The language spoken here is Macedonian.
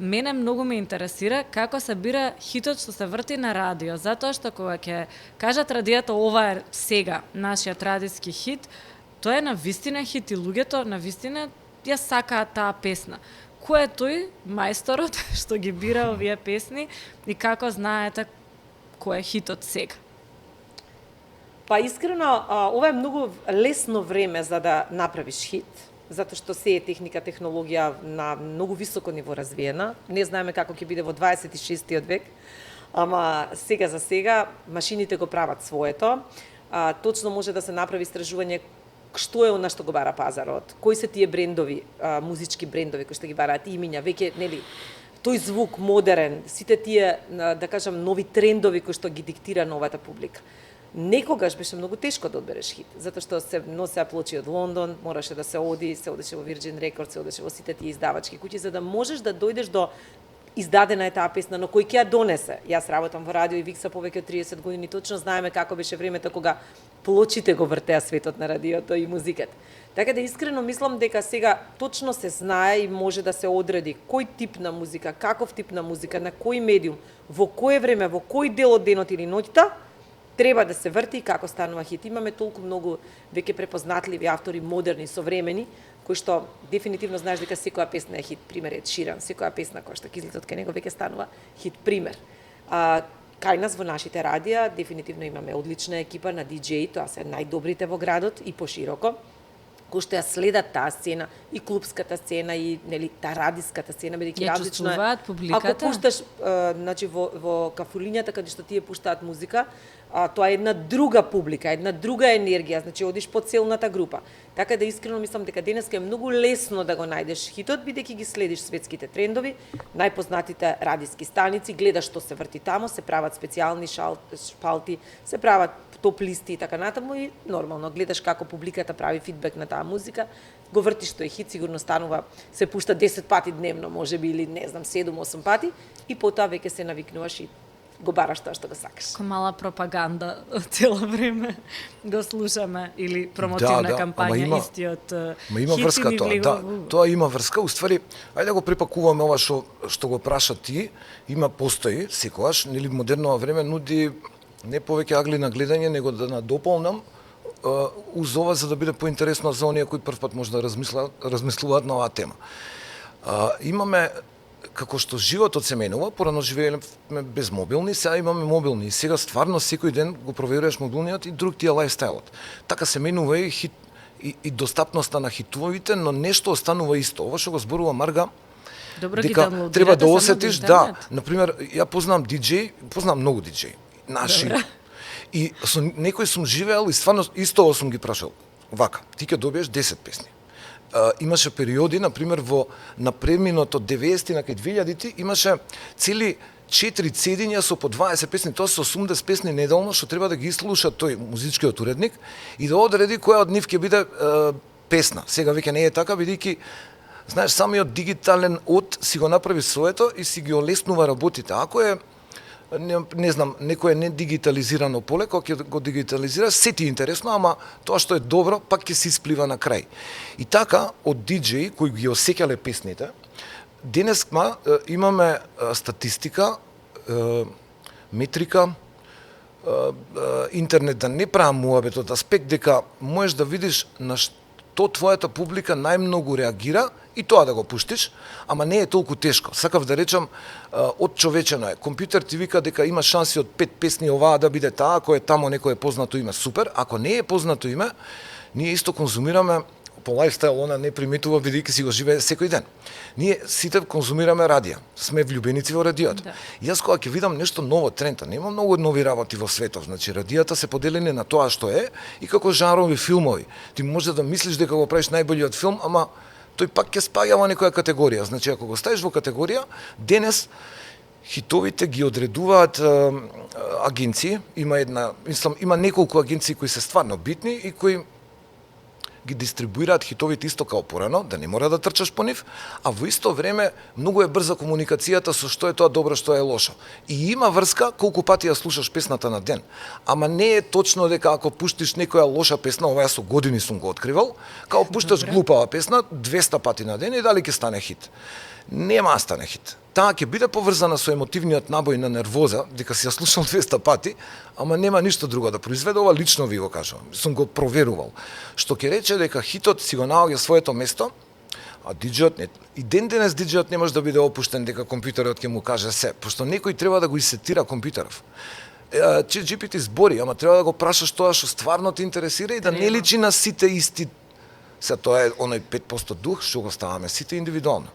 мене многу ме интересира како се бира хитот што се врти на радио, затоа што кога ќе кажат радиото ова е сега нашиот радиски хит, тоа е навистина хит и луѓето навистина ја сакаат таа песна. Кој е тој мајсторот што ги бира овие песни и како знаете кој е хитот сега? Па искрено, ова е многу лесно време за да направиш хит, затоа што се е техника, технологија на многу високо ниво развиена. Не знаеме како ќе биде во 26-тиот век, ама сега за сега машините го прават своето. Точно може да се направи истражување што е она што го бара пазарот, кои се тие брендови, музички брендови кои што ги бараат имиња, веќе нели тој звук модерен, сите тие да кажам нови трендови кои што ги диктира новата публика. Некогаш беше многу тешко да одбереш хит, затоа што се носеа плочи од Лондон, мораше да се одеше во Virgin Records, се одеше во сите тие издавачки куќи за да можеш да дојдеш до издадена е таа песна, но кој ќе ја донесе? Јас работам во радио и Викса повеќе од 30 години, точно знаеме како беше времето кога плочите го вртеа светот на радиото и музиката. Така да искрено мислам дека сега точно се знае и може да се одреди кој тип на музика, каков тип на музика, на кој медиум, во кое време, во кој дел од денот или ноќта треба да се врти и како станува хит. Имаме толку многу веќе препознатливи автори, модерни, современи, кои што дефинитивно знаеш дека секоја песна е хит. Пример е Ширан, секоја песна која што ќе излезе од кај него веќе станува хит. Пример. Кај нас во нашите радија дефинитивно имаме одлична екипа на диџеи, тоа се најдобрите во градот и пошироко, кои што ја следат таа сцена, и клубската сцена, и нели таа радиската сцена, бидејќи различно е. Публиката? Ако пушташ значи во кафулињата каде што тие пуштаат музика, тоа е една друга публика, една друга енергија, значи одиш по целната група. Така да искрено мислам дека денеска е многу лесно да го најдеш хитот, бидејќи ги следиш светските трендови, најпознатите радиски станици, гледаш што се врти таму, се прават специјални шпалти, се прават топ листи и така натаму и нормално гледаш како публиката прави фидбек на таа музика, го вртиш тој хит, сигурно станува, се пушта 10 пати дневно, можеби или не знам 7-8 пати и потоа веќе се навикнуваш и го бараш тоа што го сакаш. Ко мала пропаганда цело време го слушаме или промотивна кампања истиот има врска тоа. Да, тоа има врска. Уствари, ајде да го препакуваме ова што го праша ти, постои секогаш, нели модерно време нуди не повеќе агли на гледање, него да надополнам уз ова за да биде поинтересно за оние кои прв пат може да размислуваат на оваа тема. Имаме како што животот се менува, порано живееле без мобилни, сега имаме мобилни и сега стварно секој ден го проверуваш мобилниот и друг ти е лајфстајлот. Така се менува и хит и достапноста на хитовите, но нешто останува исто. Ова што го зборува Марга, дека треба да осетиш, да, например, ја познам диџеј, познам многу диџеј, наши. И со некој сум живеел и стварно исто сум ги прашал. Вака, ти ќе добиеш 10 песни. Имаше периоди, например, на преминото 90-ти на кај 2000-ти, имаше цели 4 цедиња со по 20 песни, тоа се 80 песни неделно, што треба да ги слуша тој музичкиот уредник и да одреди која од нив ќе биде песна. Сега веќе не е така, бидејќи знаеш, самиот дигитален си го направи своето и си ги олеснува работите. Ако е не знам, некој е не дигитализирано поле, кога ќе го дигитализира, се ти е интересно, ама тоа што е добро, пак ќе се исплива на крај. И така, од диџеи кои ги осеќале песните, денеска имаме статистика, метрика, интернет да не правам муабет од аспект дека можеш да видиш на што твојата публика најмногу реагира и тоа да го пуштиш, ама не е толку тешко. Сакав да речам, одчовечено е. Компјутер ти вика дека има шанси од 5 песни оваа да биде таа, ако е тамо некое познато име, супер. Ако не е познато име, ние исто конзумираме по лајфстайл, она не приметува бидејќи си го живее секој ден. Ние сите конзумираме радија, сме влюбеници во радиото. Да. Јас кога ќе видам нешто ново тренда, нема многу нови работи во светот, значи радијата се поделени на тоа што е и како жанрови филмови. Ти може да мислиш дека го правиш најболјиот филм, ама тој пак ќе спаѓа во некоја категорија. Значи ако го ставиш во категорија, денес хитовите ги одредуваат агенции, има неколку агенции кои се стварно битни и кои ги дистрибуираат хитовите исто као порано, да не мора да трчаш по нив, а во исто време многу е брза комуникацијата со што е тоа добро, што е лошо. И има врска колку пати ја слушаш песната на ден. Ама не е точно дека ако пуштиш некоја лоша песна, ова со години сум го откривал, као пушташ глупава песна 200 пати на ден и дали ќе стане хит. Нема да стане хит. таа ќе биде поврзана со емотивниот набој на нервоза, дека си ја слушал 200 пати, ама нема ништо друго да произведе, ова лично ви го кажувам. Сум го проверувал. Што ќе рече дека хитот си го наоѓа своето место, а диџејот не. И ден денес диџејот не може да биде опуштен дека компјутерот ќе му каже се, пошто некој треба да го исетира компјутеров. ChatGPT збори, ама треба да го прашаш тоа што стварно те интересира и да не личи на сите исти. Се тоа е оној 5% дух што го ставаме сите индивидуално.